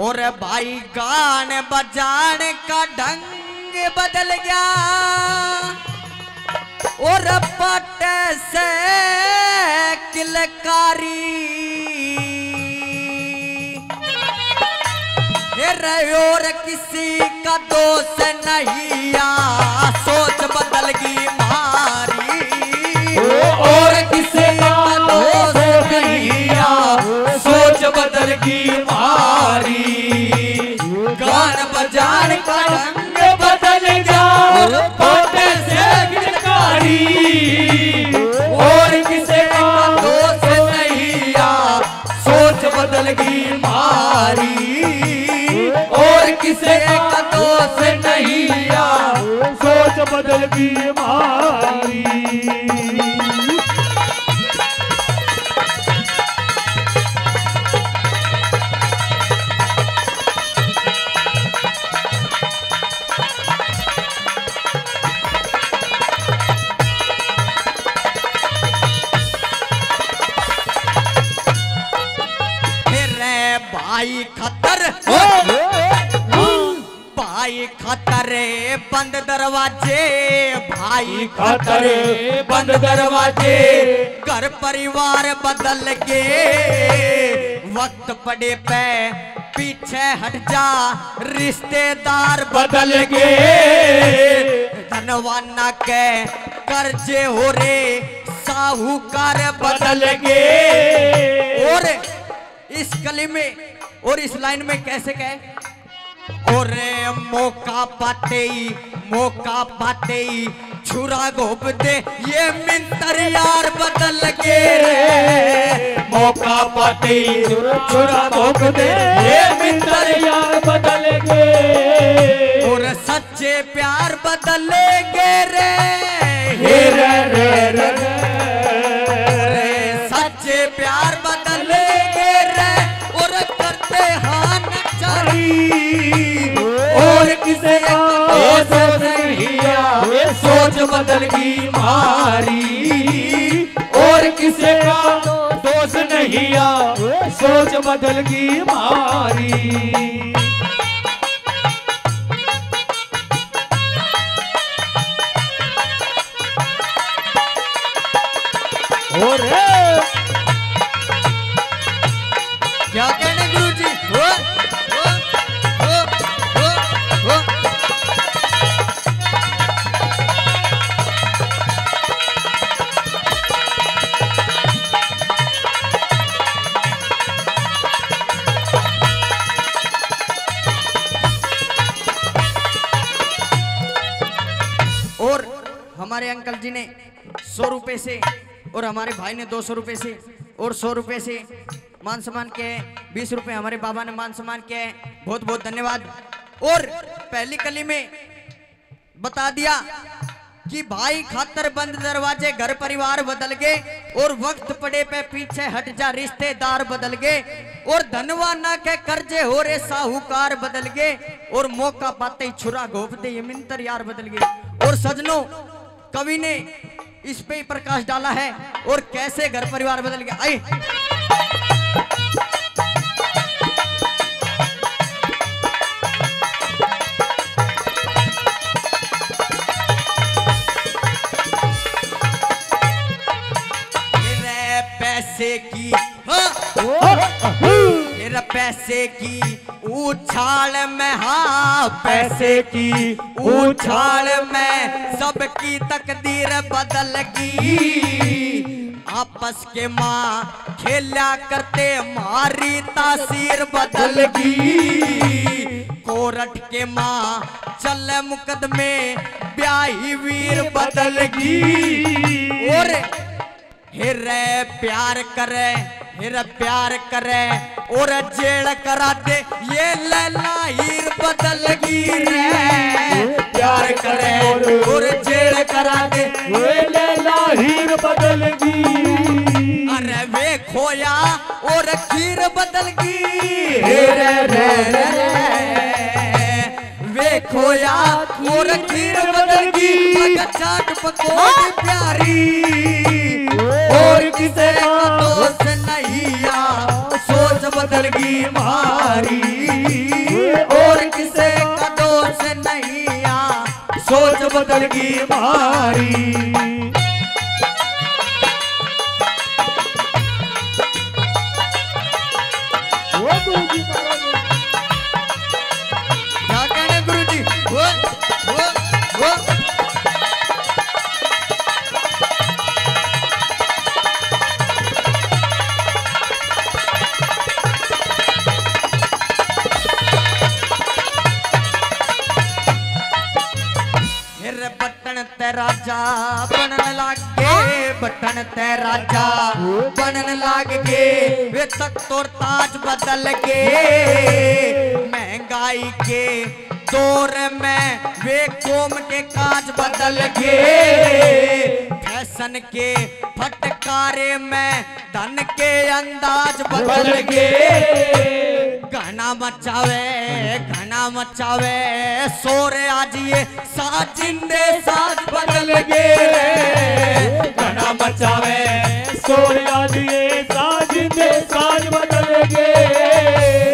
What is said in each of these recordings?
और भाई गान बजान का ढंग बदल गया और पट से किलकारी और किसी का दोष नहीं आ सोच बदल गई मारी और किसी का दोष नहीं आ सोच बदल गई मारी गान बजान का रंग बदल गया पट से किलकारी और किसी का दोष नहीं आ सोच बदल गई मारी और किसी का दोष नहीं आ सोच बदल गई मारी भाई खतर भाई खतरे बंद दरवाजे भाई खतरे बंद दरवाजे घर परिवार बदल के वक्त पड़े पे पीछे हट जा रिश्तेदार बदल गए धनवाना के कर्जे हो रे साहूकार बदल गए और इस कली में और इस लाइन में कैसे कहे और मौका पाते ही छुरा घोप दे ये मिंतर यार बदल के मौका पाते ही छुरा घोप दे ये मिंतर यार बदल गए और सच्चे प्यार बदलेंगे रे हे रे रे रे सच्चे प्यार बदलेंगे रे और करते हान चारी और किसे का दोष नहीं आ सोच बदल गई मारी और किसे का दोष नहीं आ सोच बदल गई मारी और क्या कहने गुरुजी हो और हमारे अंकल जी ने 100 रुपए से और हमारे भाई ने 200 रुपए से और 100 रुपए से मान सम्मान के 20 रुपए हमारे बाबा ने मान सम्मान के बहुत बहुत धन्यवाद। और पहली कली में बता दिया कि भाई खातर बंद दरवाजे घर परिवार बदल गए और वक्त पड़े पे पीछे हट जा रिश्तेदार बदल गए और धनवाना के कर्जे हो रे साहूकार बदल गए और मौका पाते ही छुरा घोप दे ये मिंतर यार बदल गए। और सजनों कवि ने इस पे प्रकाश डाला है और कैसे घर परिवार बदल गया। आइए पैसे की मेरा पैसे की उछाल में हाँ पैसे की उछाल में सबकी तकदीर बदल गई आपस के माँ खेला करते मारी तासीर बदल गई कोरट के माँ चल मुकदमे ब्याही वीर बदल गई और हिरे प्यार करे और जेल करा दे ये लैला हीर बदल गई रे प्यार करे और जेल करा दे ये लैला हीर बदल गई अरे वे खोया और खीर बदल गई रे रे रे वे खोया और खीर बदल गई चाट पकौड़ी प्यारी और किसे का दोस्त नहीं आ सोच बदल गई मारी बदल गई मारी। क्या कहने गुरु जी? वो बटन ते राजा बनन लागे, बटन ते राजा बनन लाग गे, वे तख्त और ताज बदल के महंगाई के दौर में वे कौम के काज बदल के, फैशन के फटकारे में धन के अंदाज बदल के, घना मचावे सोरे आज ये साजिंदे साज बदल गे, घना मचावे सोरे आज ये साजिंदे साज बदल गे,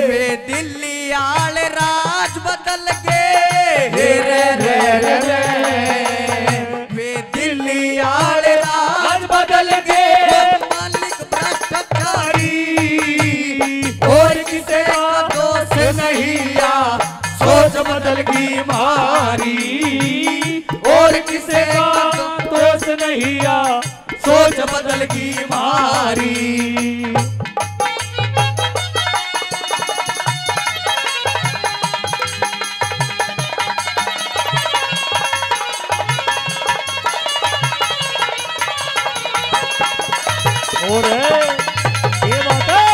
वे दिल्ली आले राज बदल गे, रे रे रे रे वे दिल्ली आले राज बदल गे, मालिक भ्रष्टाचारी और किसे का दोष नहीं या सोच बदल गई मारी, और किसे का दोष नहीं आ सोच बदल गई मारी। और ये बात है।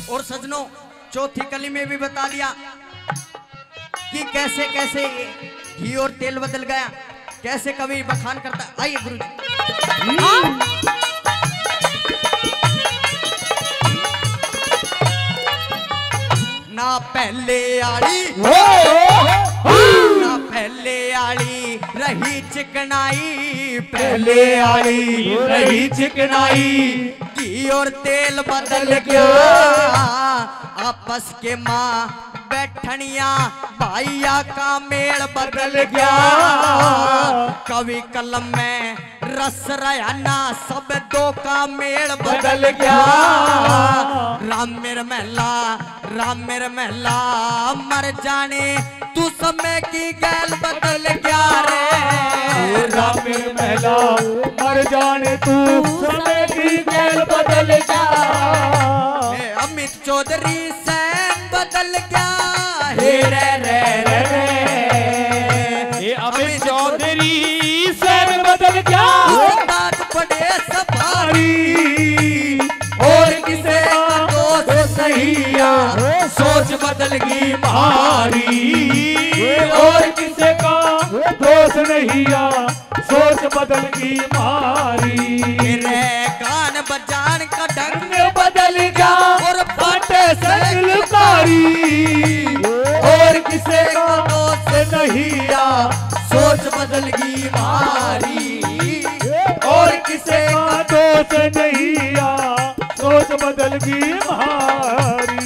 और सजनों चौथी कली में भी बता दिया कि कैसे कैसे ये घी और तेल बदल गया, कैसे कवि बखान करता। आइए गुरु जी। ना पहले आड़ी ना पहले आड़ी रही चिकनाई, पहले आई रही चिकनाई, घी और तेल बदल गया, आपस के माँ बैठनिया भाइया का मेल बदल गया, कवि कलम में रस रयाना सब दो का मेल बदल गया, राम मेर महला मर जाने तू समय की गैल बदल गया रे, राम मेरे महला मर जाने तू समय की गैल बदल गया, अमित चौधरी सैन बदल गया, हे रे रे रे रे ये अमित चौधरी सैन बदल गया, उस्ताद पड़े सफारी और किसे का दोष सही या सोच बदल गई मारी, और किसे का दोष नहीं आ सोच बदल गई मारी, रे गान बजान का ढंग बदल गया और फाटे सलकारी, और किसे का दोष नहीं या सोच बदल गई मारी, और किसे का दोष नहीं आ सोच बदल गई मारी।